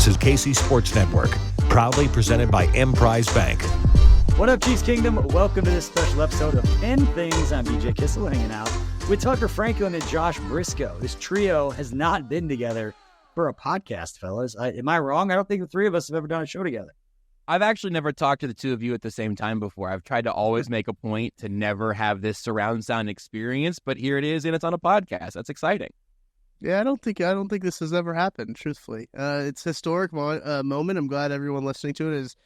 is KC Sports Network, proudly presented by Emprise Bank. What up, Chiefs Kingdom? Welcome to this special episode of 10 Things. I'm BJ Kissel, hanging out with Tucker Franklin and Josh Brisco. This trio has not been together for a podcast, fellas. Am I wrong? I don't think the three of us have ever done a show together. I've actually never talked to the two of you at the same time before. I've tried to always make a point to never have this surround sound experience, but here it is, and it's on a podcast. That's exciting. Yeah, I don't think this has ever happened, truthfully. It's a historic moment. I'm glad everyone listening to it is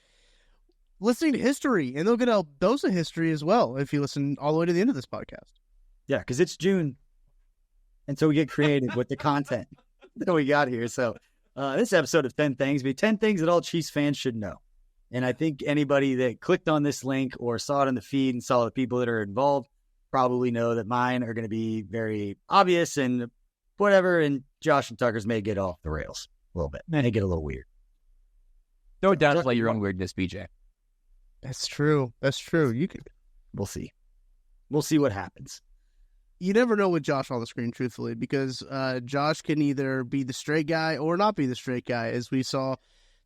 listening to history, and they'll get a dose of history as well if you listen all the way to the end of this podcast. Yeah, because it's June, and so we get creative with the content that we got here. So this episode of 10 Things be 10 things that all Chiefs fans should know. And I think anybody that clicked on this link or saw it in the feed and saw the people that are involved probably know that mine are going to be very obvious and whatever, and Josh and Tucker's may get off the rails a little bit. May get a little weird. Don't downplay your own weirdness, BJ. That's true. You can. We'll see. We'll see what happens. You never know with Josh on the screen, truthfully, because Josh can either be the straight guy or not be the straight guy, as we saw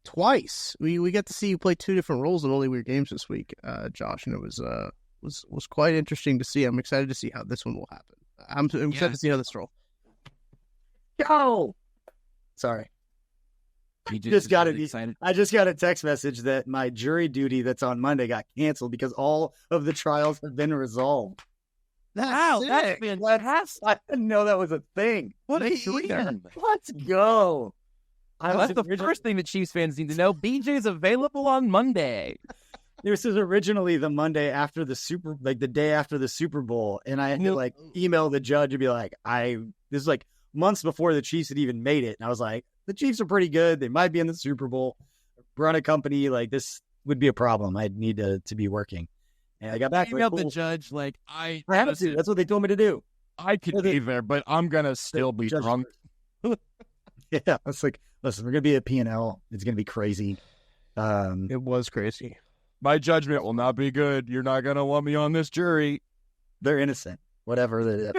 twice. We got to see you play two different roles in Only Weird Games this week, Josh, and it was quite interesting to see. I'm excited to see how this one will happen. I'm excited to see how this roll. Go! Sorry. I just got a text message that my jury duty that's on Monday got canceled because all of the trials have been resolved. Wow, that's fantastic. I didn't know that was a thing. What a treat. Let's go. That's the first thing that Chiefs fans need to know. BJ is available on Monday. This is originally the Monday after the day after the Super Bowl, and I had to email the judge and be like, this is like months before the Chiefs had even made it, and I was like, the Chiefs are pretty good. They might be in the Super Bowl. Run a company like this would be a problem. I'd need to be working. And I got back. Emailed the judge I have to. That's what they told me to do. I could be there, but I'm gonna still be drunk. Yeah, it's like, listen, we're gonna be at P&L. It's gonna be crazy. It was crazy. My judgment will not be good. You're not gonna want me on this jury. They're innocent, whatever that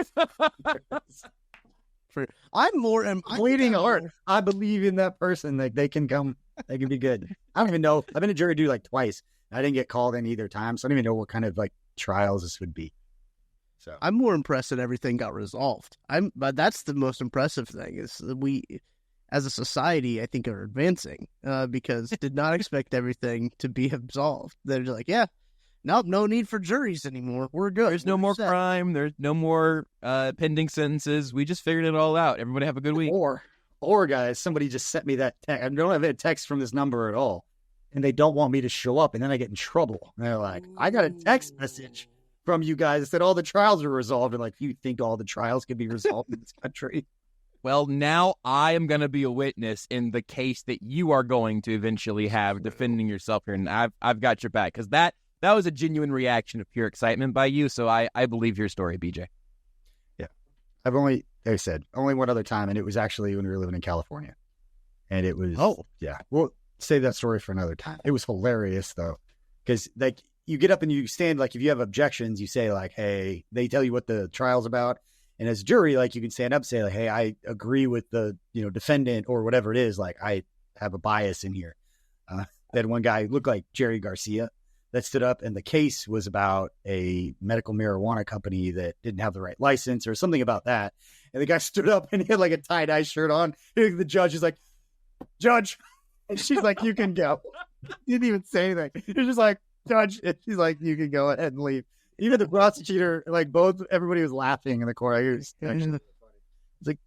is. I'm bleeding heart. I believe in that person. Like they can come. They can be good. I don't even know. I've been a jury duty twice. I didn't get called in either time, so I don't even know what kind of trials this would be. So I'm more impressed that everything got resolved. But that's the most impressive thing is that we, as a society, I think are advancing because did not expect everything to be absolved. They're just like, yeah, nope, no need for juries anymore. We're good. There's no more crime. There's no more pending sentences. We just figured it all out. Everybody have a good week. Or guys, somebody just sent me that text. I don't have a text from this number at all, and they don't want me to show up, and then I get in trouble. And they're like, I got a text message from you guys that said all the trials are resolved, and you think all the trials can be resolved in this country? Well, now I am going to be a witness in the case that you are going to eventually have defending yourself here, and I've got your back because that was a genuine reaction of pure excitement by you, so I believe your story, BJ. Yeah. I've only one other time, and it was actually when we were living in California. And it was, yeah, we'll save that story for another time. It was hilarious, though, because, you get up and you stand, if you have objections, you say, hey, they tell you what the trial's about. And as a jury, you can stand up and say, hey, I agree with the, defendant or whatever it is. I have a bias in here. That one guy looked like Jerry Garcia that stood up, and the case was about a medical marijuana company that didn't have the right license or something about that. And the guy stood up and he had a tie-dye shirt on. And the judge is like, Judge. And she's like, you can go. He didn't even say anything. He was just like, Judge. And she's like, you can go ahead and leave. Even the prosecutor, everybody was laughing in the court. It's like,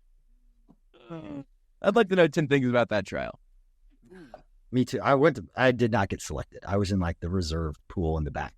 I'd like to know 10 things about that trial. Me too. I did not get selected. I was in the reserve pool in the back.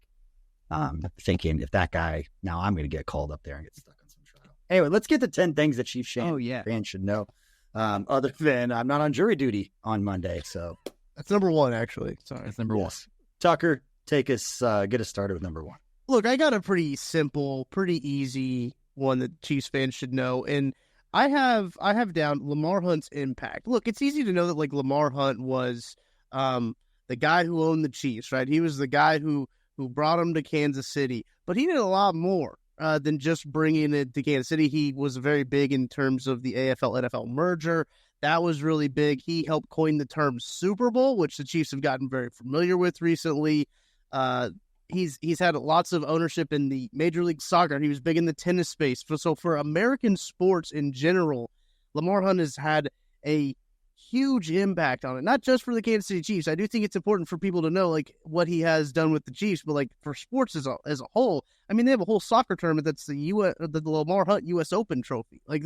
Thinking if that guy, now I'm going to get called up there and get stuck on some trial. Anyway, let's get to 10 things that Chief fans should know. Other than I'm not on jury duty on Monday. So that's number one, actually. Sorry. That's number one. Tucker, take us, get us started with number one. Look, I got a pretty simple, pretty easy one that Chiefs fans should know. And I have down Lamar Hunt's impact. Look, it's easy to know that Lamar Hunt was the guy who owned the Chiefs, right? He was the guy who brought him to Kansas City, but he did a lot more than just bringing it to Kansas City. He was very big in terms of the AFL-NFL merger. That was really big. He helped coin the term Super Bowl, which the Chiefs have gotten very familiar with recently. He's had lots of ownership in the Major League Soccer. He was big in the tennis space. So for American sports in general, Lamar Hunt has had a huge impact on it, not just for the Kansas City Chiefs. I do think it's important for people to know like what he has done with the Chiefs, but like for sports as a whole, I mean, they have a whole soccer tournament that's the Lamar Hunt U.S. Open trophy. Like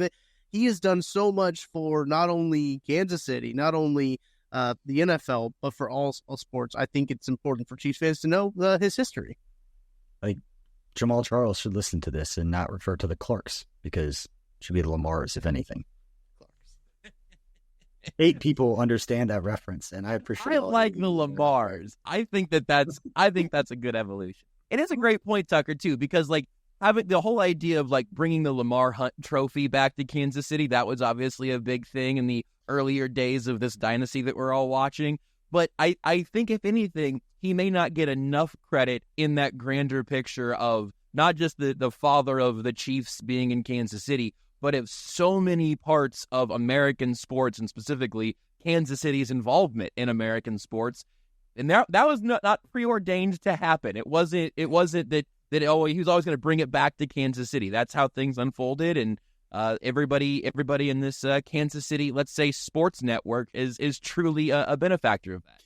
he has done so much for not only Kansas City, not only the NFL, but for all sports. I think it's important for Chiefs fans to know his history. Like Jamal Charles should listen to this and not refer to the Clarks, because it should be the Lamars, if anything. 8 people understand that reference, and I appreciate it. I like the Lamars. I think that's a good evolution. It is a great point, Tucker, too, because like having the whole idea of like bringing the Lamar Hunt trophy back to Kansas City, that was obviously a big thing in the earlier days of this dynasty that we're all watching. But I think if anything, he may not get enough credit in that grander picture of not just the father of the Chiefs being in Kansas City, but of so many parts of American sports, and specifically Kansas City's involvement in American sports. And that was not preordained to happen. It wasn't that he was always going to bring it back to Kansas City. That's how things unfolded, and everybody in this Kansas City, let's say, sports network is truly a benefactor of that.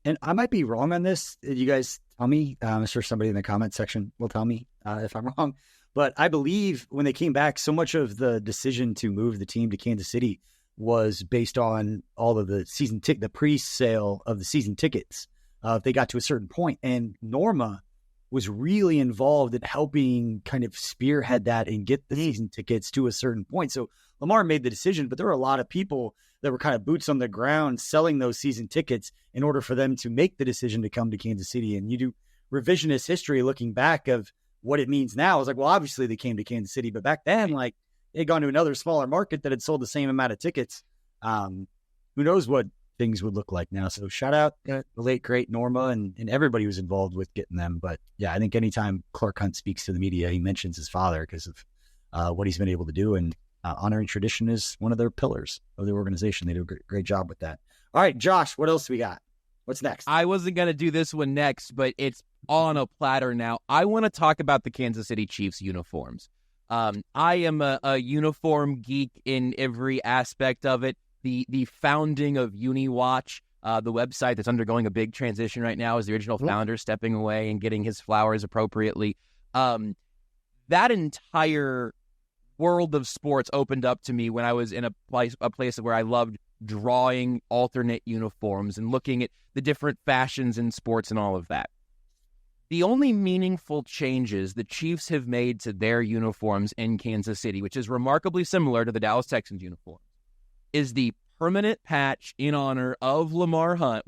And I might be wrong on this. You guys tell me. I'm sure somebody in the comment section will tell me if I'm wrong. But I believe when they came back, so much of the decision to move the team to Kansas City was based on all of the pre-sale of the season tickets. If they got to a certain point, and Norma was really involved in helping kind of spearhead that and get the season tickets to a certain point. So Lamar made the decision, but there were a lot of people that were kind of boots on the ground selling those season tickets in order for them to make the decision to come to Kansas City. And you do revisionist history looking back of what it means now. It's like, well, obviously they came to Kansas City, but back then, like, they had gone to another smaller market that had sold the same amount of tickets. Who knows what things would look like now. So shout out the late, great Norma and everybody who was involved with getting them. But yeah, I think anytime Clark Hunt speaks to the media, he mentions his father because of what he's been able to do. And honoring tradition is one of their pillars of the organization. They do a great job with that. All right, Josh, what else do we got? What's next? I wasn't going to do this one next, but it's on a platter now. I want to talk about the Kansas City Chiefs uniforms. I am a uniform geek in every aspect of it. The founding of UniWatch, the website that's undergoing a big transition right now, is the original founder stepping away and getting his flowers appropriately. That entire world of sports opened up to me when I was in a place where I loved drawing alternate uniforms and looking at the different fashions in sports and all of that. The only meaningful changes the Chiefs have made to their uniforms in Kansas City, which is remarkably similar to the Dallas Texans uniform, is the permanent patch in honor of Lamar Hunt.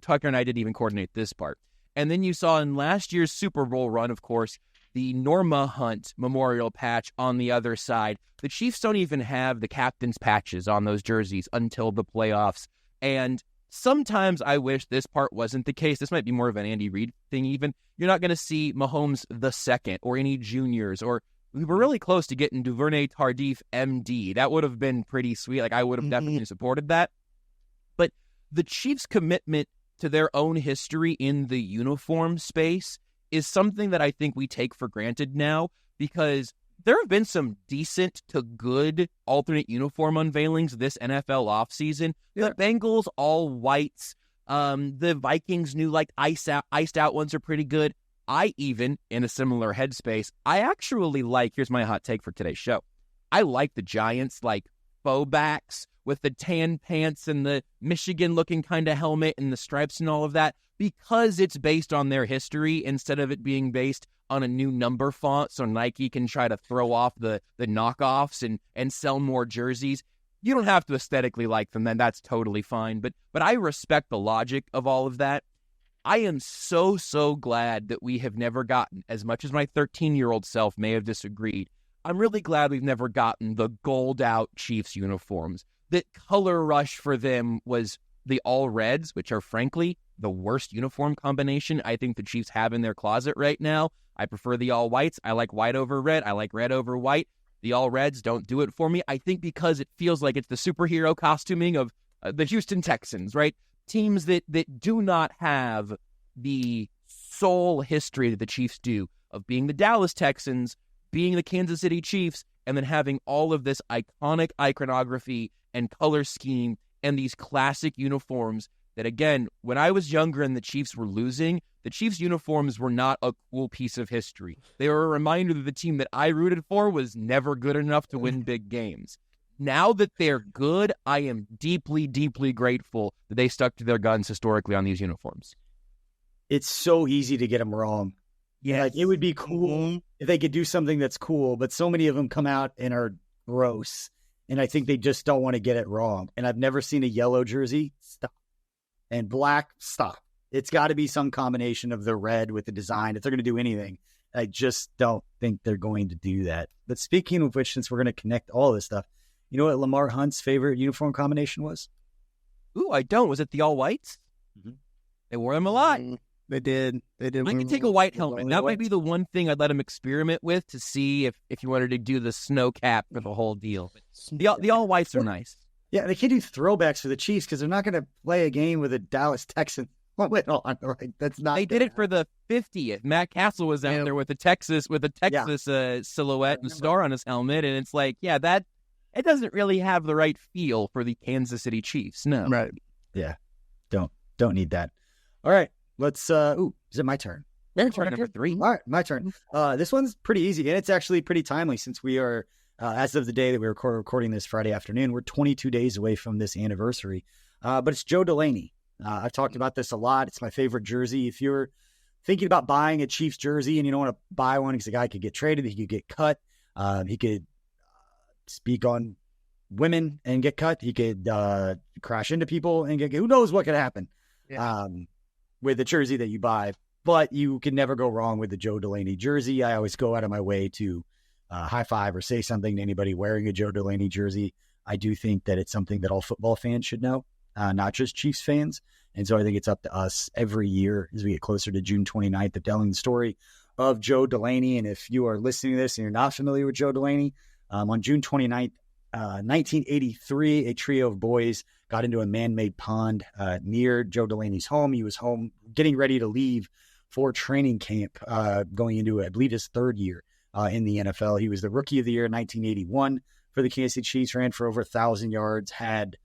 Tucker and I didn't even coordinate this part. And then you saw in last year's Super Bowl run, of course, the Norma Hunt memorial patch on the other side. The Chiefs don't even have the captain's patches on those jerseys until the playoffs. And sometimes I wish this part wasn't the case. This might be more of an Andy Reid thing even. You're not going to see Mahomes the second or any juniors, or we were really close to getting Duvernay Tardif MD. That would have been pretty sweet. Like, I would have definitely supported that. But the Chiefs' commitment to their own history in the uniform space is something that I think we take for granted now, because there have been some decent to good alternate uniform unveilings this NFL offseason. Yeah. The Bengals all whites. The Vikings new like iced out ones are pretty good. I even, in a similar headspace, I actually like, here's my hot take for today's show, I like the Giants like faux backs with the tan pants and the Michigan-looking kind of helmet and the stripes and all of that, because it's based on their history instead of it being based on a new number font so Nike can try to throw off the knockoffs and sell more jerseys. You don't have to aesthetically like them, then that's totally fine. But I respect the logic of all of that. I am so, so glad that we have never gotten, as much as my 13-year-old self may have disagreed, I'm really glad we've never gotten the gold-out Chiefs uniforms. The color rush for them was the all-reds, which are, frankly, the worst uniform combination I think the Chiefs have in their closet right now. I prefer the all-whites. I like white over red. I like red over white. The All Reds don't do it for me. I think because it feels like it's the superhero costuming of the Houston Texans, right? Teams that do not have the soul history that the Chiefs do of being the Dallas Texans, being the Kansas City Chiefs, and then having all of this iconic iconography and color scheme and these classic uniforms that, again, when I was younger and the Chiefs were losing, the Chiefs uniforms were not a cool piece of history. They were a reminder that the team that I rooted for was never good enough to win big games. Now that they're good, I am deeply, deeply grateful that they stuck to their guns historically on these uniforms. It's so easy to get them wrong. Yeah, like, it would be cool if they could do something that's cool, but so many of them come out and are gross, and I think they just don't want to get it wrong. And I've never seen a yellow jersey. Stop. And black, stop. It's got to be some combination of the red with the design. If they're going to do anything, I just don't think they're going to do that. But speaking of which, since we're going to connect all this stuff, you know what Lamar Hunt's favorite uniform combination was? Ooh, I don't. Was it the all whites? Mm-hmm. They wore them a lot. They did. I could take a white helmet. That might be the one thing I'd let him experiment with to see if you wanted to do the snow cap for the whole deal. The all whites are nice. Yeah, they can't do throwbacks for the Chiefs because they're not going to play a game with a Dallas Texans helmet on. Like, that's not. They did it for the 50th. Matt Castle was out there with the Texas silhouette and star on his helmet, and it's like, yeah, that it doesn't really have the right feel for the Kansas City Chiefs. No, right? Yeah, don't need that. All right, let's. Is it my turn? Your turn, number 3. All right, my turn. This one's pretty easy, and it's actually pretty timely since we are. As of the day that we were recording this Friday afternoon, we're 22 days away from this anniversary. But it's Joe Delaney. I've talked about this a lot. It's my favorite jersey. If you're thinking about buying a Chiefs jersey and you don't want to buy one because the guy could get traded, he could get cut. He could speak on women and get cut. He could crash into people and get. Who knows what could happen with the jersey that you buy. But you can never go wrong with the Joe Delaney jersey. I always go out of my way to high five or say something to anybody wearing a Joe Delaney jersey. I do think that it's something that all football fans should know, not just Chiefs fans. And so I think it's up to us every year as we get closer to June 29th of telling the story of Joe Delaney. And if you are listening to this and you're not familiar with Joe Delaney, on June 29th, 1983, a trio of boys got into a man-made pond near Joe Delaney's home. He was home getting ready to leave for training camp, going into, I believe, his third year in the NFL. He was the Rookie of the Year in 1981 for the Kansas City Chiefs, ran for over 1,000 yards, had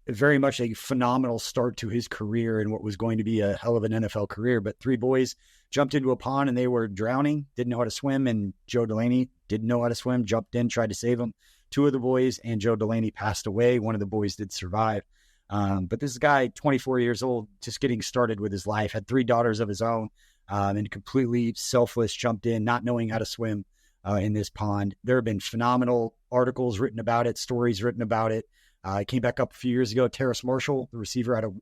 very much a phenomenal start to his career and what was going to be a hell of an NFL career. But 3 boys jumped into a pond and they were drowning, didn't know how to swim, and Joe Delaney didn't know how to swim, jumped in, tried to save them. 2 of the boys and Joe Delaney passed away. 1 of the boys did survive. But this guy, 24 years old, just getting started with his life, had 3 daughters of his own, and completely selfless, jumped in, not knowing how to swim in this pond. There have been phenomenal articles written about it, stories written about it. I came back up a few years ago. Terrace Marshall, the receiver out of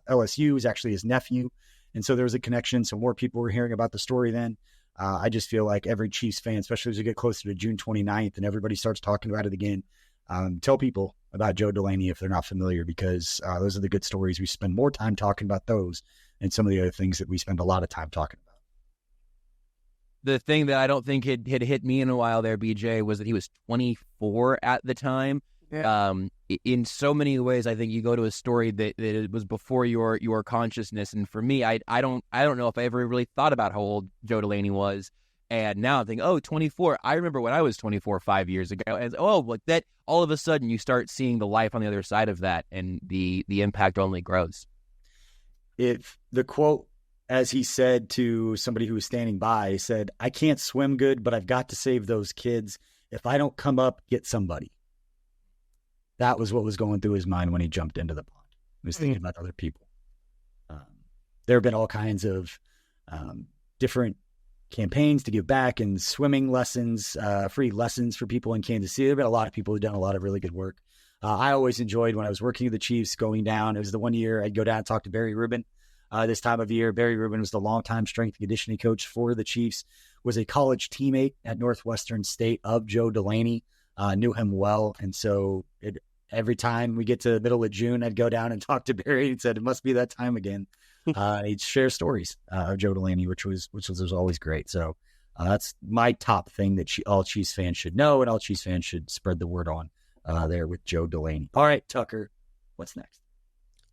LSU, is actually his nephew. And so there was a connection. So more people were hearing about the story then. I just feel like every Chiefs fan, especially as we get closer to June 29th and everybody starts talking about it again, tell people about Joe Delaney if they're not familiar, because those are the good stories. We spend more time talking about those and some of the other things that we spend a lot of time talking about. The thing that I don't think had hit me in a while there, BJ, was that he was 24 at the time. Yeah. In so many ways, I think you go to a story that it was before your consciousness. And for me, I don't know if I ever really thought about how old Joe Delaney was. And now I'm thinking, 24. I remember when I was 24 5 years ago. And like that, all of a sudden you start seeing the life on the other side of that, and the impact only grows. If the quote, as he said to somebody who was standing by, he said, "I can't swim good, but I've got to save those kids. If I don't come up, get somebody." That was what was going through his mind when he jumped into the pond. He was thinking about other people. There have been all kinds of different campaigns to give back and swimming lessons, free lessons for people in Kansas City. There have been a lot of people who've done a lot of really good work. I always enjoyed when I was working with the Chiefs going down. It was the one year I'd go down and talk to Barry Rubin. This time of year, Barry Rubin was the longtime strength and conditioning coach for the Chiefs, was a college teammate at Northwestern State of Joe Delaney, knew him well. And so every time we get to the middle of June, I'd go down and talk to Barry and said, it must be that time again. He'd share stories of Joe Delaney, which was always great. So That's my top thing that all Chiefs fans should know, and all Chiefs fans should spread the word on there with Joe Delaney. All right, Tucker, what's next?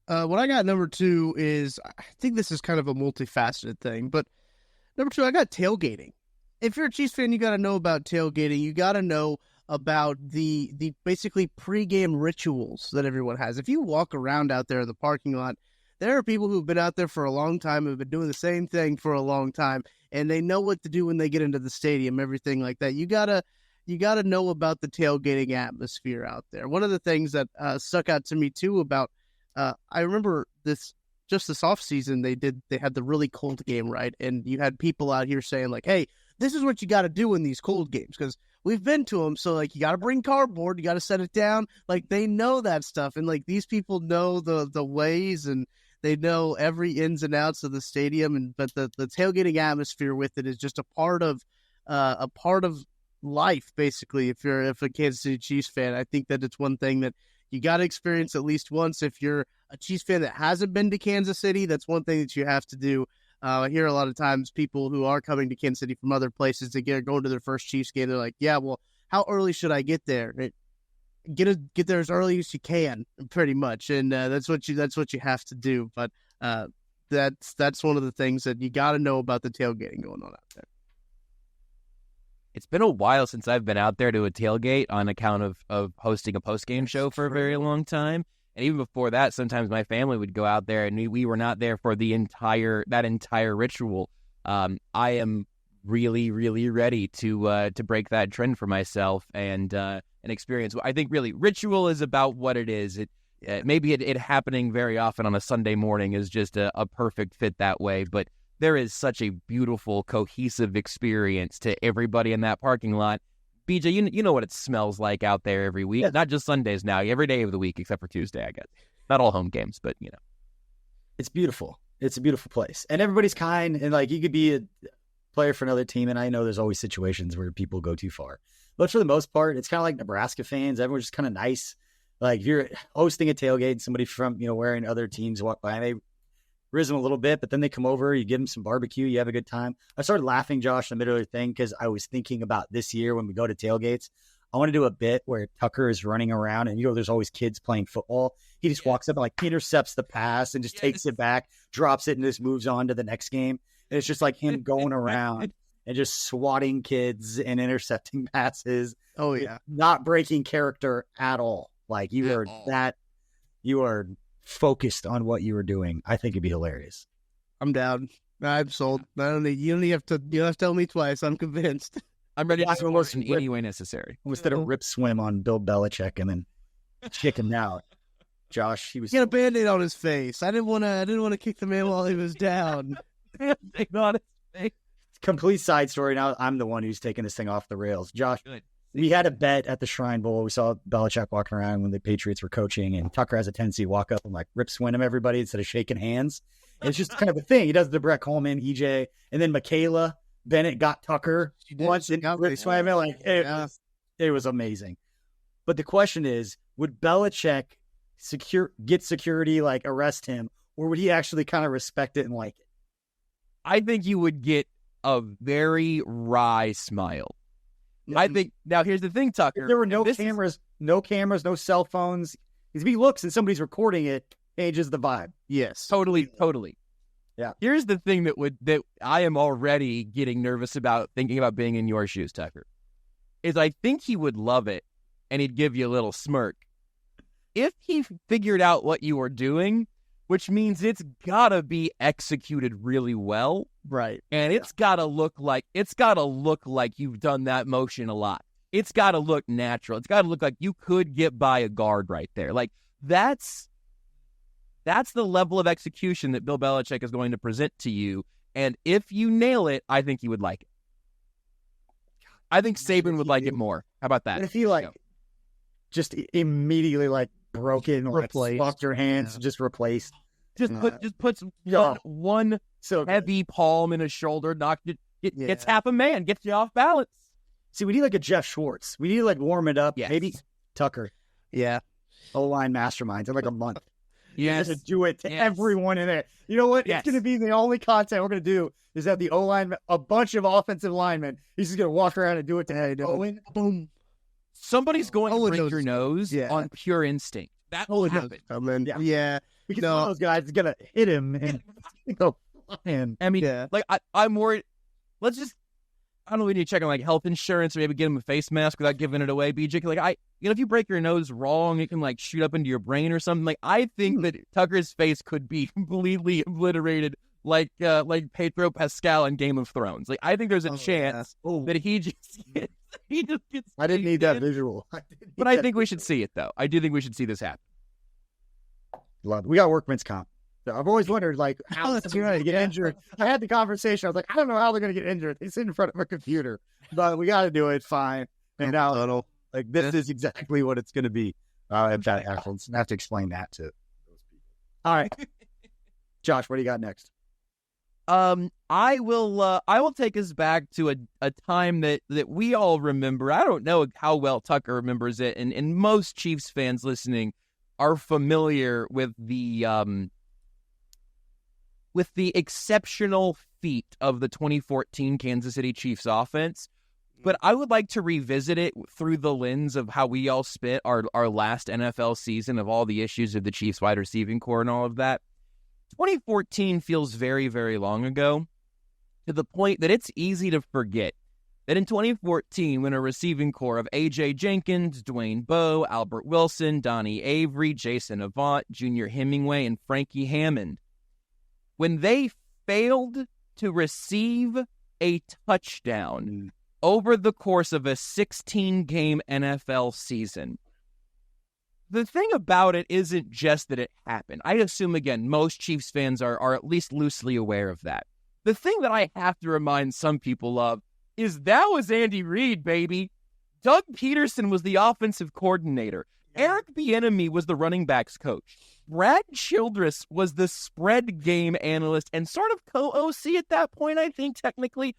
What I got number 2 is, I think this is kind of a multifaceted thing, but number 2, I got tailgating. If you're a Chiefs fan, you got to know about tailgating. You got to know about the basically pregame rituals that everyone has. If you walk around out there in the parking lot, there are people who've been out there for a long time, who've been doing the same thing for a long time, and they know what to do when they get into the stadium, everything like that. You gotta know about the tailgating atmosphere out there. One of the things that stuck out to me too about, I remember this offseason, they had the really cold game, right? And you had people out here saying like, hey, this is what you got to do in these cold games, because we've been to them. So like, you got to bring cardboard, you got to set it down. Like, they know that stuff. And like, these people know the ways, and they know every ins and outs of the stadium. But the tailgating atmosphere with it is just a part of life, basically. If you're a Kansas City Chiefs fan, I think that it's one thing that you got to experience at least once. If you're a Chiefs fan that hasn't been to Kansas City, that's one thing that you have to do. I hear a lot of times people who are coming to Kansas City from other places to going to their first Chiefs game, they're like, yeah, well, how early should I get there? Get there as early as you can, pretty much. And that's what you have to do. But that's one of the things that you got to know about the tailgating going on out there. It's been a while since I've been out there to a tailgate on account of hosting a post-game show for a very long time. And even before that, sometimes my family would go out there, and we were not there for that entire ritual. I am really, really ready to break that trend for myself and experience. I think really ritual is about what it is. Maybe it happening very often on a Sunday morning is just a perfect fit that way, but there is such a beautiful, cohesive experience to everybody in that parking lot. BJ, you know what it smells like out there every week. Yeah. Not just Sundays now, every day of the week except for Tuesday, I guess. Not all home games, but you know. It's beautiful. It's a beautiful place. And everybody's kind, and like, you could be a player for another team, and I know there's always situations where people go too far. But for the most part, it's kind of like Nebraska fans. Everyone's just kind of nice. Like, if you're hosting a tailgate and somebody from, wearing other teams walk by, and they risen a little bit, but then they come over, you give them some barbecue, you have a good time. I started laughing, Josh, in the middle of the thing, because I was thinking about this year when we go to tailgates. I want to do a bit where Tucker is running around, and there's always kids playing football. He just walks up and like intercepts the pass and just takes it back, drops it, and just moves on to the next game. And it's just like him going around and just swatting kids and intercepting passes. Oh yeah, not breaking character at all. Like, you are focused on what you were doing. I think it'd be hilarious. I'm down. I'm sold. You don't have to tell me twice. I'm convinced. I'm ready to support in any way necessary. Instead of rip swim on Bill Belichick and then chicken out. Josh, he got a Band-Aid on his face. I didn't want to kick the man while he was down. on his face. Complete side story. Now I'm the one who's taking this thing off the rails. Josh, good. We had a bet at the Shrine Bowl. We saw Belichick walking around when the Patriots were coaching, and Tucker has a tendency to walk up and like rip swim him everybody instead of shaking hands. And it's just kind of a thing. He does the Brett Coleman, EJ, and then Michaela Bennett got Tucker once and rip swim him. Like, it was amazing. But the question is, would Belichick get security, like arrest him, or would he actually kind of respect it and like it? I think you would get a very wry smile. I think, now here's the thing, Tucker. If there were no cameras, no cell phones. If he looks and somebody's recording it, changes the vibe. Yes. Totally. Yeah. Here's the thing that I am already getting nervous about thinking about being in your shoes, Tucker, is I think he would love it and he'd give you a little smirk. If he figured out what you were doing, which means it's gotta be executed really well. Right. And it's gotta look like you've done that motion a lot. It's gotta look natural. It's gotta look like you could get by a guard right there. Like, that's the level of execution that Bill Belichick is going to present to you. And if you nail it, I think you would like it. I think Saban would like it more. How about that? And if he just immediately broken, fucked your hands, just replaced. Just puts one heavy palm in his shoulder, gets half a man, gets you off balance. See, we need a Jeff Schwartz. We need warm it up. Yes. Maybe Tucker. Yeah. O-line masterminds in a month. Yes. You're gonna do it to everyone in there. You know what? Yes. It's gonna be the only content we're gonna do is that the O-line, a bunch of offensive linemen, he's just gonna walk around and do it to Owen. Boom. Somebody's going to break your nose Yeah. on pure instinct. That will happen. Yeah. Because one of those guys is gonna hit him and go flying. I mean, like I'm worried. Let's just. I don't know. We need to check on like health insurance or maybe get him a face mask without giving it away. BJ, like if you break your nose wrong, it can like shoot up into your brain or something. Like I think that Tucker's face could be completely obliterated, like Pedro Pascal in Game of Thrones. Like I think there's a chance that he just gets. I didn't need that visual, but I think we should see it though. I do think we should see this happen. Love it. We got workman's comp. So I've always wondered, like, how they're going to get injured. I had the conversation. I was like, I don't know how they're going to get injured. They sit in front of a computer, but we got to do it. Fine. And now, like, this is exactly what it's going to be. If that happens, I have to explain that to those people. All right, Josh, what do you got next? I will take us back to a time that we all remember. I don't know how well Tucker remembers it, and most Chiefs fans listening are familiar with the exceptional feat of the 2014 Kansas City Chiefs offense. But I would like to revisit it through the lens of how we all spent our last NFL season, of all the issues of the Chiefs wide receiving core and all of that. 2014 feels very, very long ago, to the point that it's easy to forget that in 2014, when a receiving core of A.J. Jenkins, Dwayne Bowe, Albert Wilson, Donnie Avery, Jason Avant, Junior Hemingway, and Frankie Hammond, when they failed to receive a touchdown over the course of a 16-game NFL season, the thing about it isn't just that it happened. I assume, again, most Chiefs fans are at least loosely aware of that. The thing that I have to remind some people of is that was Andy Reid, baby. Doug Peterson was the offensive coordinator. Eric Bieniemy was the running backs coach. Brad Childress was the spread game analyst and sort of co-OC at that point, I think, technically.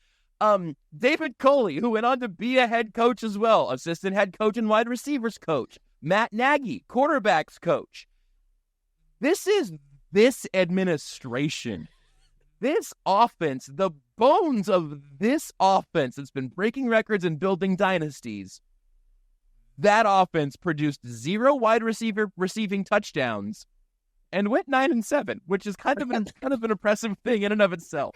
David Coley, who went on to be a head coach as well, assistant head coach and wide receivers coach. Matt Nagy, quarterbacks coach. This is this administration. This offense, the bones of this offense that's been breaking records and building dynasties, that offense produced 0 wide receiver receiving touchdowns and went 9-7, which is kind of an impressive thing in and of itself.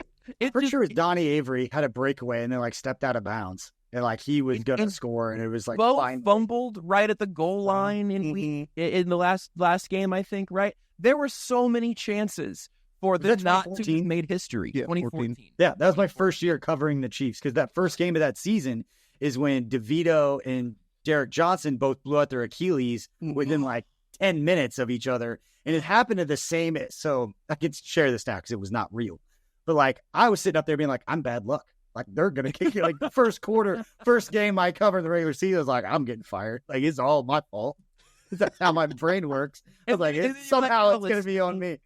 Pretty sure Donnie Avery had a breakaway and then like stepped out of bounds and like he was gonna score and it was like Bo fumbled right at the goal line in the last game, I think. Right, there were so many chances for them not to have made history. Yeah, 2014. Yeah, that was my first year covering the Chiefs because that first game of that season is when DeVito and Derek Johnson both blew out their Achilles within like 10 minutes of each other. And it happened at the same, so I can share this now because it was not real. But like, I was sitting up there being like, I'm bad luck. Like, they're going to kick you. Like, the first game I covered the regular season, I was like, I'm getting fired. Like, it's all my fault. That's how my brain works. I was like, somehow it's going to be on me.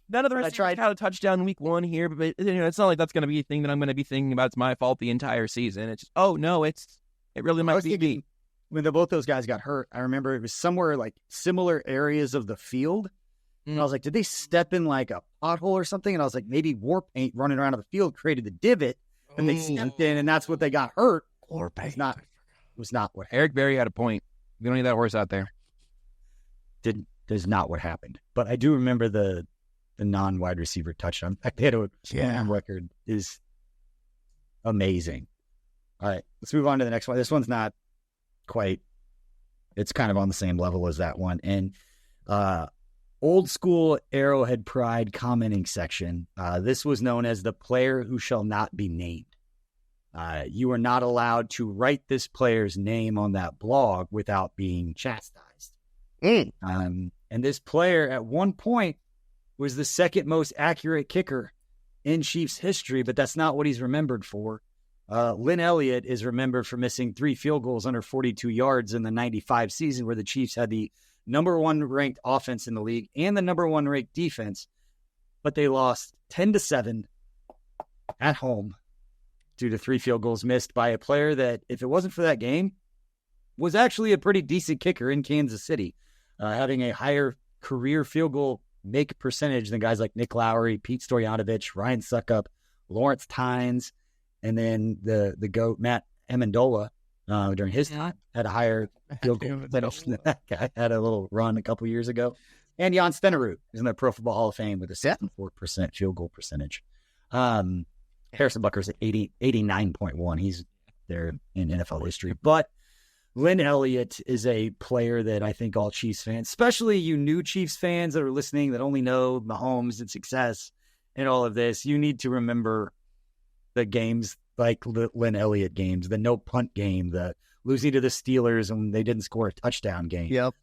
None of the receivers had a touchdown week 1 here, but it's not like that's going to be a thing that I'm going to be thinking about. It's my fault the entire season. It's just, oh, no, it really might be me. When both those guys got hurt, I remember it was somewhere like similar areas of the field. And I was like, did they step in like a pothole or something? And I was like, maybe war paint running around the field created the divot and they stepped in and that's what they got hurt. War paint. It was not what happened. Eric Berry had a point. We don't need that horse out there. Does not what happened. But I do remember the non-wide receiver touchdown. They had a record is amazing. All right, let's move on to the next one. This one's not quite, it's kind of on the same level as that one. And old school Arrowhead Pride commenting section. This was known as the player who shall not be named. You are not allowed to write this player's name on that blog without being chastised. And this player at one point was the second most accurate kicker in Chiefs history, but that's not what he's remembered for. Lynn Elliott is remembered for missing 3 field goals under 42 yards in the 95 season where the Chiefs had the number 1 ranked offense in the league and the number 1 ranked defense, but they lost 10-7 at home due to 3 field goals missed by a player that, if it wasn't for that game, was actually a pretty decent kicker in Kansas City, having a higher career field goal make percentage than guys like Nick Lowry, Pete Stoyanovich, Ryan Suckup, Lawrence Tynes, and then the GOAT, Matt Amendola, during his time, had a higher field goal percentage than that guy. Had a little run a couple years ago. And Jan Stenerud is in the Pro Football Hall of Fame with a 74% field goal percentage. Harrison Butker's at 89.1. He's there in NFL history. But Lynn Elliott is a player that I think all Chiefs fans, especially you new Chiefs fans that are listening that only know Mahomes and success and all of this, you need to remember the games like the Lynn Elliott games, the no punt game, the losing to the Steelers when they didn't score a touchdown game. Yep.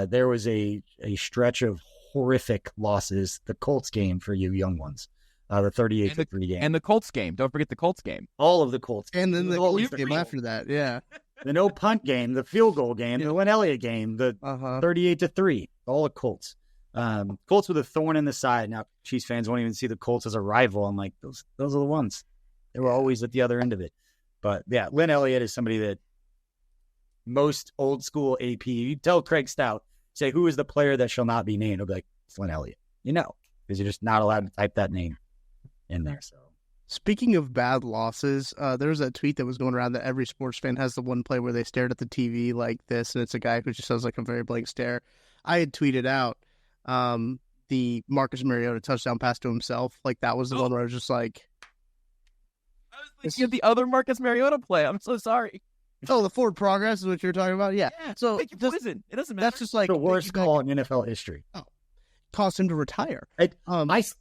There was a stretch of horrific losses. The Colts game for you young ones, the 38-3 game, and the Colts game. Don't forget the Colts game. All of the Colts, and then the Colts game after that. Yeah, the no punt game, the field goal game, the Lynn Elliott game, the 38-3. All the Colts. Colts with a thorn in the side. Now Chiefs fans won't even see the Colts as a rival. I'm like, those are the ones. They were always at the other end of it. But yeah, Lynn Elliott is somebody that most old school AP, you tell Craig Stout, say, who is the player that shall not be named? He'll be like, it's Lynn Elliott. You know, because you're just not allowed to type that name in there. So, speaking of bad losses, there's a tweet that was going around that every sports fan has the one play where they stared at the TV like this, and it's a guy who just has like a very blank stare. I had tweeted out the Marcus Mariota touchdown pass to himself. Like, that was the one where I was just like... I was thinking of the other Marcus Mariota play. I'm so sorry. Oh, the forward progress is what you're talking about? Yeah. So it doesn't matter. That's just like the worst call in NFL history. Oh, caused him to retire. I was just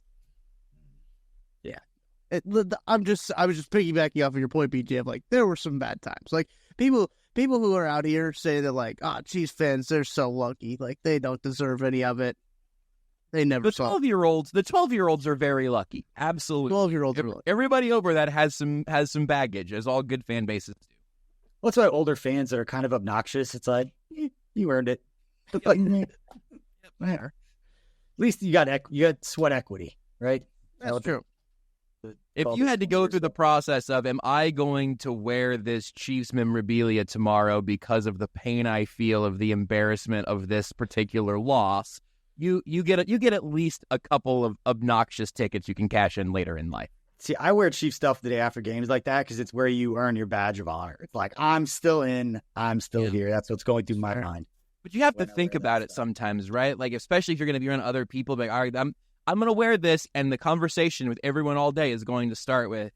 piggybacking off of your point, BJ, of like, there were some bad times. Like, people who are out here say that, like, Chiefs fans, they're so lucky. Like, they don't deserve any of it. They never saw it. The 12-year-olds are very lucky. Absolutely. 12-year-olds are lucky. Everybody over that has some baggage, as all good fan bases do. Well, that's why older fans that are kind of obnoxious. It's like, you earned it. At least you got sweat equity, right? That's true. If you had to go through the process of, am I going to wear this Chiefs memorabilia tomorrow because of the pain I feel of the embarrassment of this particular loss, you get at least a couple of obnoxious tickets you can cash in later in life. See, I wear Chiefs stuff the day after games like that because it's where you earn your badge of honor. It's like, I'm still in, I'm still here. That's what's going through my mind. But you have to think about it sometimes, right? Like, especially if you're going to be around other people, like, all right, I'm going to wear this, and the conversation with everyone all day is going to start with,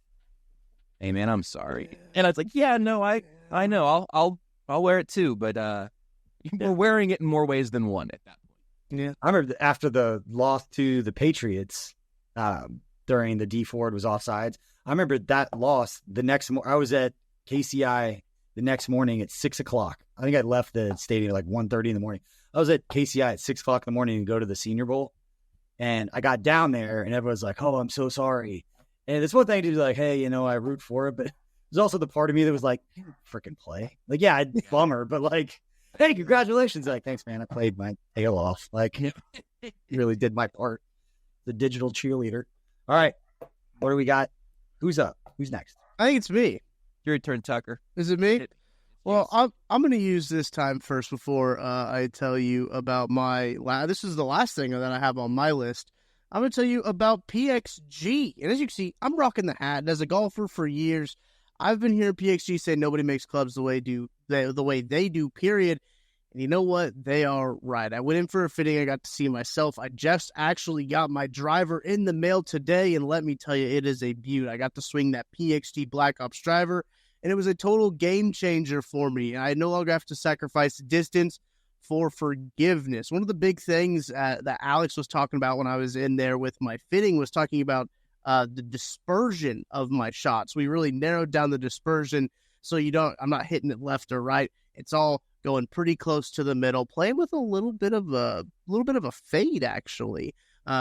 "Hey, man, I'm sorry." And I was like, "Yeah, no, I know, I'll wear it too." But we're wearing it in more ways than one at that point. Yeah, I remember after the loss to the Patriots, during the D Ford was offsides. I remember that loss the next morning. I was at KCI the next morning at 6:00. I think I left the stadium at like 1:30 in the morning. I was at KCI at 6:00 in the morning to go to the Senior Bowl. And I got down there and everyone's like, "Oh, I'm so sorry." And it's one thing to be like, "Hey, I root for it." But there's also the part of me that was like, freaking play. Like, yeah, bummer, but like, hey, congratulations. Like, thanks, man. I played my tail off. Like, really did my part. The digital cheerleader. All right. What do we got? Who's up? Who's next? I think it's me. Your turn, Tucker. Is it me? Well, I'm going to use this time first before I tell you about this is the last thing that I have on my list. I'm going to tell you about PXG. And as you can see, I'm rocking the hat. And as a golfer for years, I've been hearing PXG say nobody makes clubs the way they do, period. And you know what? They are right. I went in for a fitting. I got to see myself. I just actually got my driver in the mail today. And let me tell you, it is a beaut. I got to swing that PXG Black Ops driver. And it was a total game changer for me. I no longer have to sacrifice distance for forgiveness. One of the big things that Alex was talking about when I was in there with my fitting was talking about the dispersion of my shots. We really narrowed down the dispersion so I'm not hitting it left or right. It's all going pretty close to the middle, playing with a little bit of a fade actually.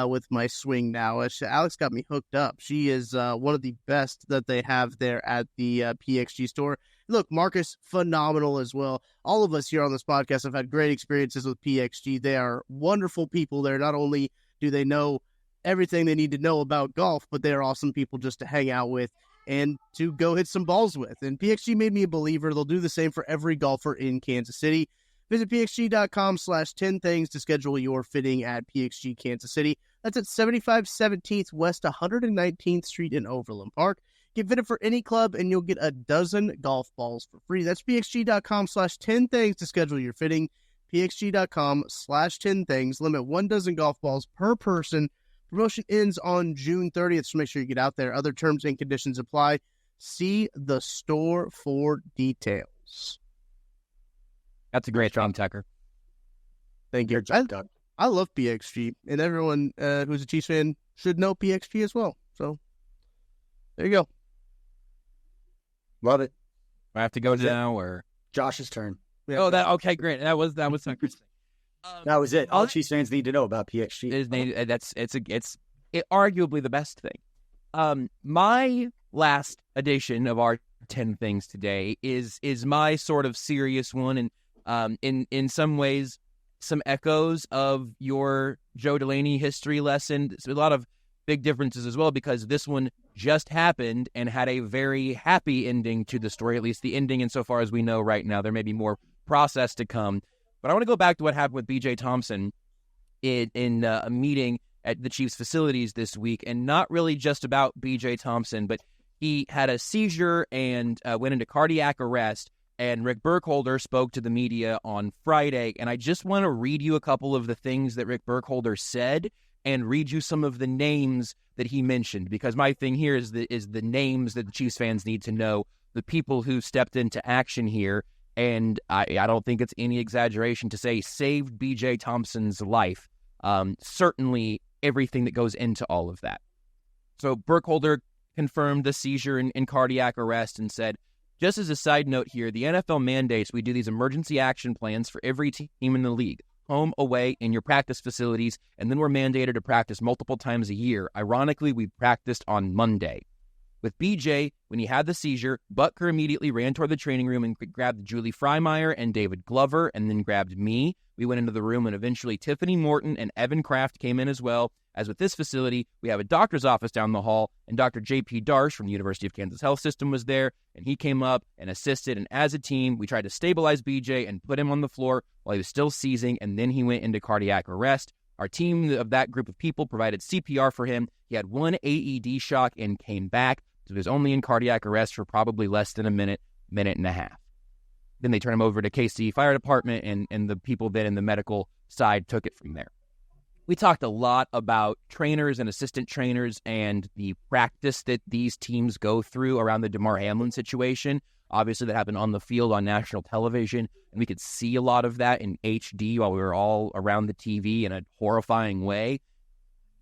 With my swing now. Alex got me hooked up. She is one of the best that they have there at the PXG store. Look, Marcus, phenomenal as well. All of us here on this podcast have had great experiences with PXG. They are wonderful people there. Not only do they know everything they need to know about golf, but they are awesome people just to hang out with and to go hit some balls with. And PXG made me a believer. They'll do the same for every golfer in Kansas City. Visit pxg.com/10things to schedule your fitting at PXG Kansas City. That's at 7517th West 119th Street in Overland Park. Get fitted for any club and you'll get a dozen golf balls for free. That's pxg.com/10things to schedule your fitting. pxg.com/10things. Limit 1 dozen golf balls per person. Promotion ends on June 30th, so make sure you get out there. Other terms and conditions apply. See the store for details. That's a great job, Tucker. Thank you. I love PXG, and everyone who's a Chiefs fan should know PXG as well. So there you go. Love it. I have to go now, or Josh's turn. Yeah. Oh, okay, great. That was Tucker's thing. That was it. All Chiefs fans need to know about PXG. It's arguably the best thing. My last edition of our 10 things today is my sort of serious one, and in some ways, some echoes of your Joe Delaney history lesson. So a lot of big differences as well, because this one just happened and had a very happy ending to the story, at least the ending insofar as we know right now. There may be more process to come. But I want to go back to what happened with BJ Thompson in a meeting at the Chiefs facilities this week, and not really just about BJ Thompson, but he had a seizure and went into cardiac arrest. And Rick Burkholder spoke to the media on Friday, and I just want to read you a couple of the things that Rick Burkholder said and read you some of the names that he mentioned, because my thing here is the names that the Chiefs fans need to know, the people who stepped into action here, and I don't think it's any exaggeration to say saved BJ Thompson's life. Certainly everything that goes into all of that. So Burkholder confirmed the seizure and cardiac arrest and said, just as a side note here, the NFL mandates we do these emergency action plans for every team in the league, home, away, in your practice facilities, and then we're mandated to practice multiple times a year. Ironically, we practiced on Monday. With BJ, when he had the seizure, Butker immediately ran toward the training room and grabbed Julie Freimeyer and David Glover, and then grabbed me. We went into the room, and eventually Tiffany Morton and Evan Kraft came in as well. As with this facility, we have a doctor's office down the hall, and Dr. J.P. Darsh from the University of Kansas Health System was there, and he came up and assisted, and as a team, we tried to stabilize BJ and put him on the floor while he was still seizing, and then he went into cardiac arrest. Our team of that group of people provided CPR for him. He had 1 AED shock and came back. So he was only in cardiac arrest for probably less than a minute and a half. Then they turned him over to KC Fire Department, and the people then in the medical side took it from there. We talked a lot about trainers and assistant trainers and the practice that these teams go through around the DeMar Hamlin situation. Obviously, that happened on the field on national television, and we could see a lot of that in HD while we were all around the TV in a horrifying way.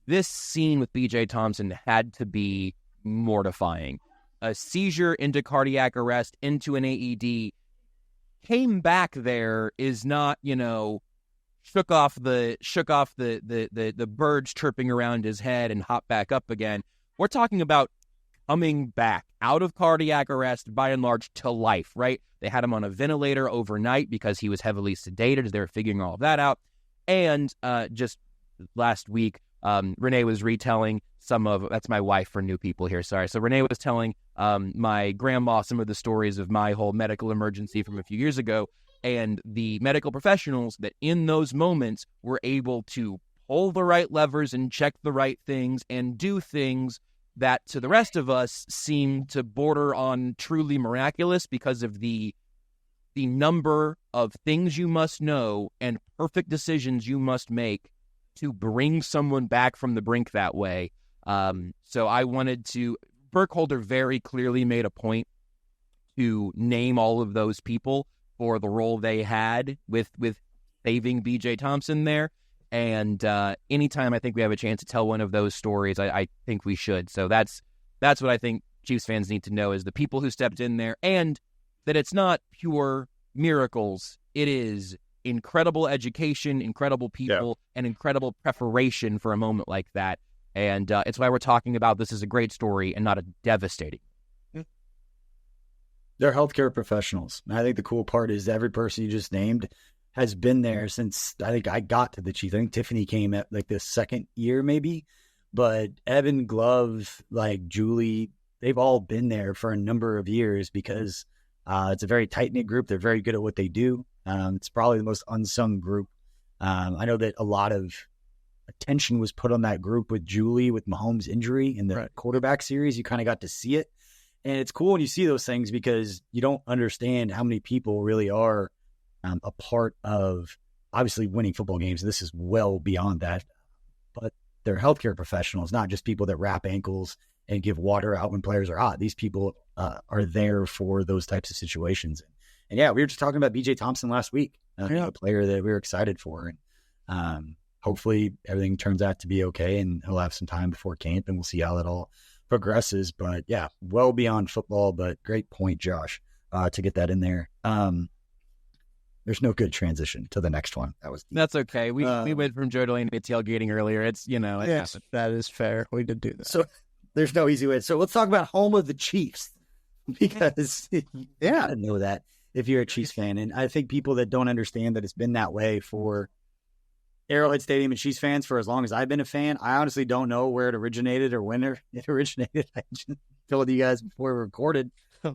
This scene with BJ Thompson had to be mortifying. A seizure into cardiac arrest into an AED, came back there is not, shook off the birds chirping around his head and hop back up again. We're talking about coming back out of cardiac arrest by and large to life, right? They had him on a ventilator overnight because he was heavily sedated as they were figuring all of that out. And just last week, Renee was retelling that's my wife for new people here, sorry. So Renee was telling my grandma some of the stories of my whole medical emergency from a few years ago, and the medical professionals that in those moments were able to pull the right levers and check the right things and do things that to the rest of us seem to border on truly miraculous because of the number of things you must know and perfect decisions you must make to bring someone back from the brink that way. So I wanted to, Burkholder very clearly made a point to name all of those people for the role they had with saving BJ Thompson there. And anytime I think we have a chance to tell one of those stories, I think we should. So that's what I think Chiefs fans need to know, is the people who stepped in there, and that it's not pure miracles. It is incredible education, incredible people, and incredible preparation for a moment like that. And it's why we're talking about this as a great story and not a devastating. They're healthcare professionals. And I think the cool part is every person you just named has been there since I think I got to the Chiefs. I think Tiffany came at like the second year maybe. But Evan, Glove, like Julie, they've all been there for a number of years because it's a very tight-knit group. They're very good at what they do. It's probably the most unsung group. I know that a lot of attention was put on that group with Julie, with Mahomes' injury in the quarterback series. You kind of got to see it. And it's cool when you see those things because you don't understand how many people really are a part of obviously winning football games. This is well beyond that. But they're healthcare professionals, not just people that wrap ankles and give water out when players are hot. These people are there for those types of situations. And yeah, we were just talking about BJ Thompson last week, a player that we were excited for. And hopefully everything turns out to be okay and he'll have some time before camp and we'll see how that all progresses. But yeah, well beyond football, but great point, Josh, to get that in there. There's no good transition to the next one. That's okay. We went from Joe Delaney to tailgating earlier. It's, yes, that is fair. We did do that. So there's no easy way. So let's talk about home of the Chiefs because you gotta know that if you're a Chiefs fan. And I think people that don't understand that it's been that way for Arrowhead Stadium and Chiefs fans for as long as I've been a fan. I honestly don't know where it originated or when it originated. I just told you guys before we recorded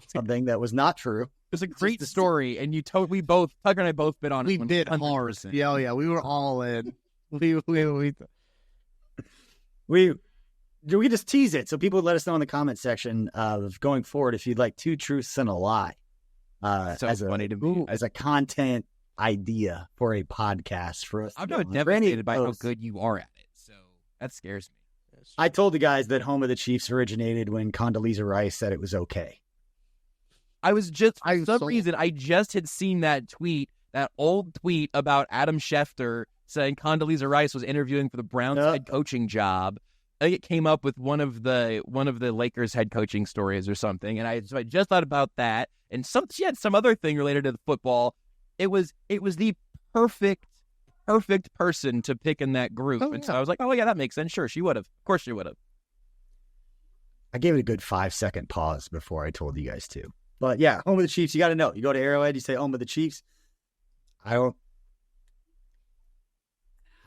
something that was not true. It's a great story, and Tucker and I both bid on it. We bid hard. Yeah, we were all in. We just tease it, so people would let us know in the comment section of going forward if you'd like 2 truths and a lie as a content idea for a podcast for us. I'm not devastated by how good you are at it, so that scares me. I told the guys that home of the Chiefs originated when Condoleezza Rice said it was okay. I just had seen that old tweet about Adam Schefter saying Condoleezza Rice was interviewing for the Browns head coaching job. I think it came up with one of the Lakers head coaching stories or something, and I just thought about that. And she had some other thing related to the football. It was the perfect person to pick in that group, so I was like, oh yeah, that makes sense. Sure, she would have. Of course, she would have. I gave it a good 5-second pause before I told you guys to. But yeah, home of the Chiefs, you got to know. You go to Arrowhead, you say home of the Chiefs. How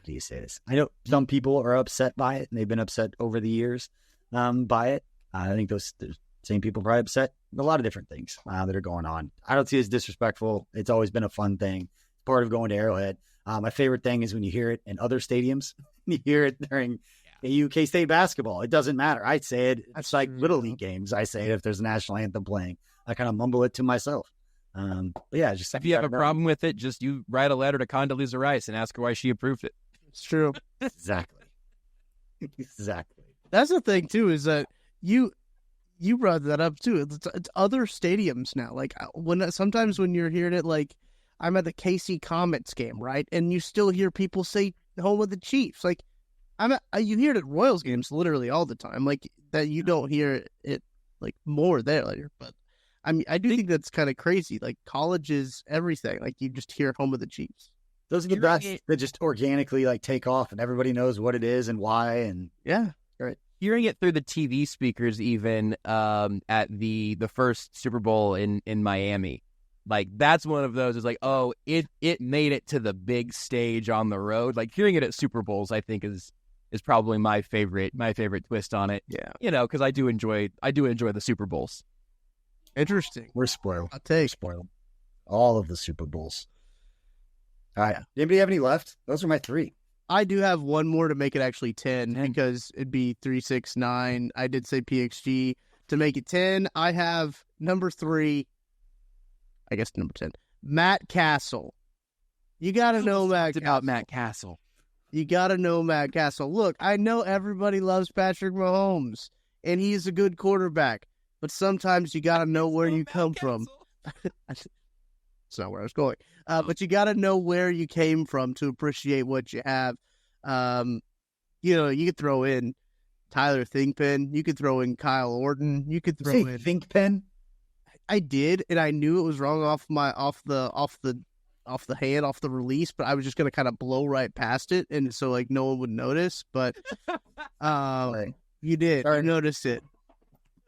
do you say this? I know some people are upset by it, and they've been upset over the years by it. I think those same people are probably upset a lot of different things that are going on. I don't see it as disrespectful. It's always been a fun thing. It's part of going to Arrowhead. My favorite thing is when you hear it in other stadiums. You hear it during UK State basketball. It doesn't matter. I say it. It's like Little League games. I say it if there's a national anthem playing. I kind of mumble it to myself. But yeah, just if you have a problem with it, just you write a letter to Condoleezza Rice and ask her why she approved it. It's true. Exactly. That's the thing too, is that you brought that up too. It's other stadiums now. Like sometimes when you're hearing it, like I'm at the KC Comets game, right, and you still hear people say home of the Chiefs. Like you hear it at Royals games literally all the time. Like that you don't hear it like more there later, but. I mean, I do think that's kind of crazy. Like, college is everything. Like, you just hear home of the Chiefs. Those are the best that just organically, like, take off, and everybody knows what it is and why, and... Yeah. Right. Hearing it through the TV speakers even at the first Super Bowl in Miami. Like, that's one of those is like, oh, it made it to the big stage on the road. Like, hearing it at Super Bowls, I think, is probably my favorite twist on it. Yeah. Because I do enjoy the Super Bowls. Interesting. We're spoiled. I'll take spoiled. All of the Super Bowls. All right. Anybody have any left? Those are my 3. I do have one more to make it actually 10 because it'd be 3, 6, 9. I did say PXG to make it 10. I have number 3. I guess number 10. Matt Castle. You got to know Matt Castle. About Matt Castle. You got to know Matt Castle. Look, I know everybody loves Patrick Mahomes, and he's a good quarterback. But sometimes you got to know where you come from. That's not where I was going. But you got to know where you came from to appreciate what you have. You could throw in Tyler Thigpen. You could throw in Kyle Orton. You could throw in Thigpen. I did, and I knew it was wrong off the hand, off the release. But I was just gonna kind of blow right past it, and so like no one would notice. But you did. I noticed it.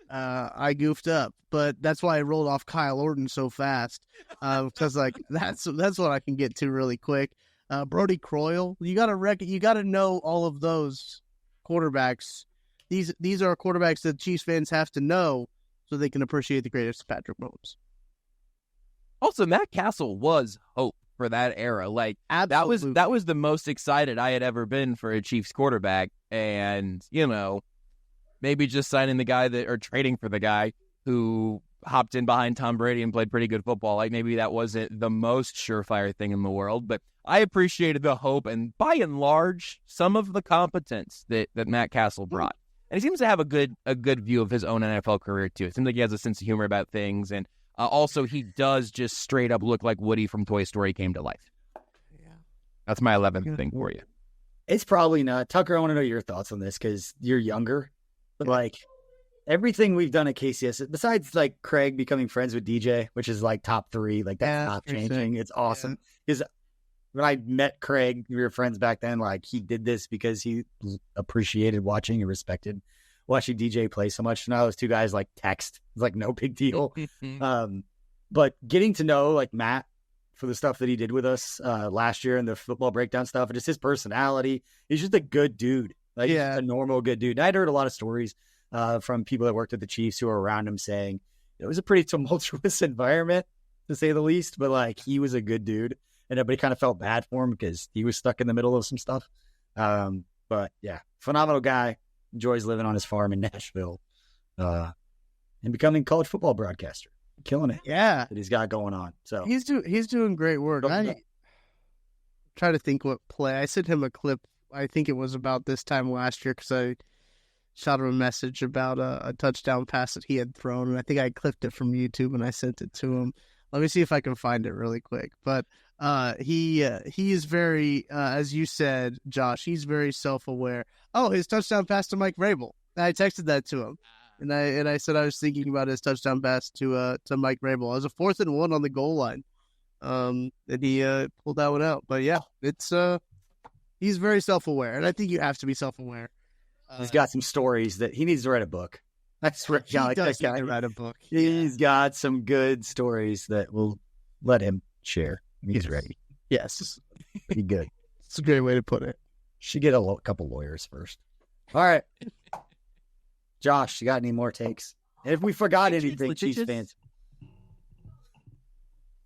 I goofed up, but that's why I rolled off Kyle Orton so fast. Because like that's what I can get to really quick. Brody Croyle, you gotta know all of those quarterbacks. These are quarterbacks that Chiefs fans have to know so they can appreciate the greatest Patrick Mahomes. Also, Matt Castle was hope for that era. Like Absolutely. that was the most excited I had ever been for a Chiefs quarterback. And, maybe just signing the guy or trading for the guy who hopped in behind Tom Brady and played pretty good football. Like maybe that wasn't the most surefire thing in the world, but I appreciated the hope and by and large, some of the competence that Matt Castle brought. And he seems to have a good view of his own NFL career too. It seems like he has a sense of humor about things. And also he does just straight up look like Woody from Toy Story came to life. Yeah. That's my 11th thing for you. It's probably not. Tucker, I want to know your thoughts on this because you're younger. But, like, everything we've done at KCS, besides, like, Craig becoming friends with DJ, which is, like, top 3, like, that's not changing. It's awesome. Because when I met Craig, we were friends back then, like, he did this because he appreciated watching and respected watching DJ play so much. Now those two guys, like, text. It's, like, no big deal. But getting to know, like, Matt for the stuff that he did with us last year and the football breakdown stuff and just his personality, he's just a good dude. Like, he's just a normal, good dude. And I'd heard a lot of stories from people that worked at the Chiefs who were around him saying it was a pretty tumultuous environment, to say the least. But, like, he was a good dude. And everybody kind of felt bad for him because he was stuck in the middle of some stuff. But, yeah, phenomenal guy. Enjoys living on his farm in Nashville and becoming a college football broadcaster. Killing it. Yeah. That he's got going on. So he's doing great work. I try to think what play. I sent him a clip. I think it was about this time last year because I shot him a message about a touchdown pass that he had thrown, and I think I clipped it from YouTube and I sent it to him. Let me see if I can find it really quick. But he is very, as you said, Josh, he's very self-aware. Oh, his touchdown pass to Mike Vrabel. I texted that to him. And I said I was thinking about his touchdown pass to Mike Vrabel. It was a 4th and 1 on the goal line. And he pulled that one out. But yeah, it's he's very self-aware, and I think you have to be self-aware. He's got some stories that he needs to write a book. I swear, he does need to write a book. He's got some good stories that will let him share. He's ready. Yes, pretty good. It's a great way to put it. Should get a couple lawyers first. All right. Josh, you got any more takes? And if we forgot anything, Chiefs fans,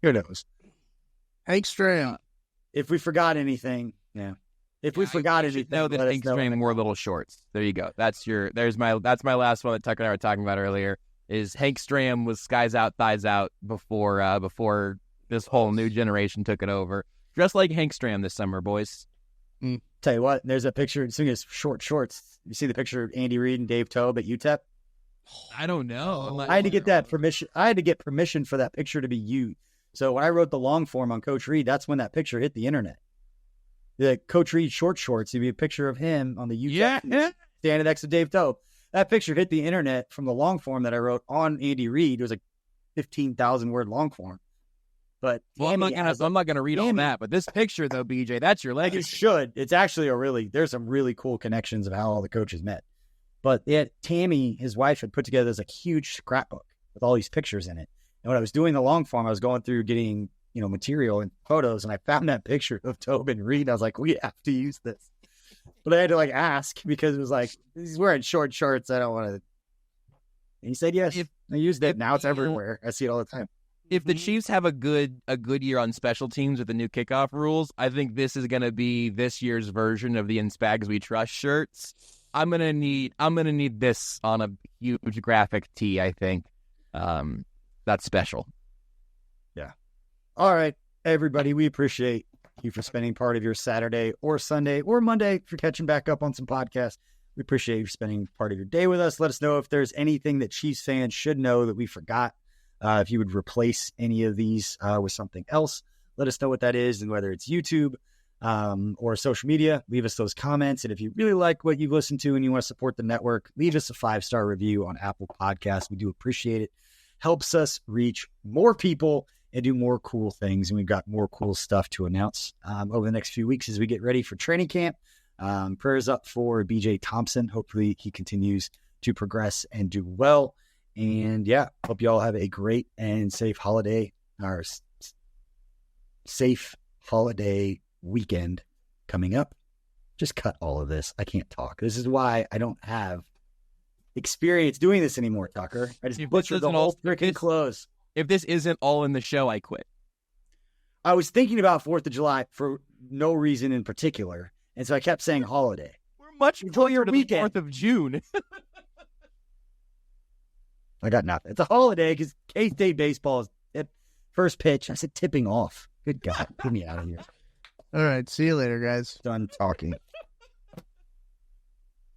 who knows? Hank Stram. If we forgot anything, yeah. If we forgot anything, know that Hank Stram wore little shorts. There you go. That's my last one that Tucker and I were talking about earlier. Is Hank Stram was skies out, thighs out before this whole new generation took it over. Dressed like Hank Stram this summer, boys. Tell you what, there's a picture. Speaking of short shorts, you see the picture of Andy Reid and Dave Tobe at UTEP? I don't know. I had to get that permission. I had to get permission for that picture to be used. So when I wrote the long form on Coach Reid, that's when that picture hit the internet. The Coach Reid short shorts, it'd be a picture of him on the UTEP standing next to Dave Tobe. That picture hit the internet from the long form that I wrote on Andy Reid. It was a 15,000 word long form. But I'm not gonna read all that. But this picture, though, BJ, that's your legacy. You should. It's actually there's some really cool connections of how all the coaches met. But Tammy, his wife, had put together this huge scrapbook with all these pictures in it. And when I was doing the long form, I was going through getting material and photos, and I found that picture of Tobe and Reid. I was like, we have to use this. But I had to ask because it was like, he's wearing short shorts. I don't want to. And he said yes. I used it. Now it's everywhere. I see it all the time. If the Chiefs have a good year on special teams with the new kickoff rules, I think this is going to be this year's version of the "In Spags We Trust" shirts. I'm gonna need this on a huge graphic tee. I think that's special. Yeah. All right, everybody. We appreciate you for spending part of your Saturday or Sunday or Monday for catching back up on some podcasts. We appreciate you spending part of your day with us. Let us know if there's anything that Chiefs fans should know that we forgot. If you would replace any of these with something else, let us know what that is, and whether it's YouTube or social media, leave us those comments. And if you really like what you've listened to and you want to support the network, leave us a 5-star review on Apple Podcasts. We do appreciate it. Helps us reach more people and do more cool things. And we've got more cool stuff to announce over the next few weeks as we get ready for training camp. Prayers up for BJ Thompson. Hopefully he continues to progress and do well. And yeah, hope you all have a great and safe holiday weekend coming up. Just cut all of this. I can't talk. This is why I don't have experience doing this anymore, Tucker. I just butchered the whole freaking close. If this isn't all in the show, I quit. I was thinking about 4th of July for no reason in particular, and so I kept saying holiday. We're much closer to the 4th of June. I got nothing. It's a holiday because K-State baseball is at first pitch. I said tipping off. Good God. Get me out of here. All right. See you later, guys. Done talking.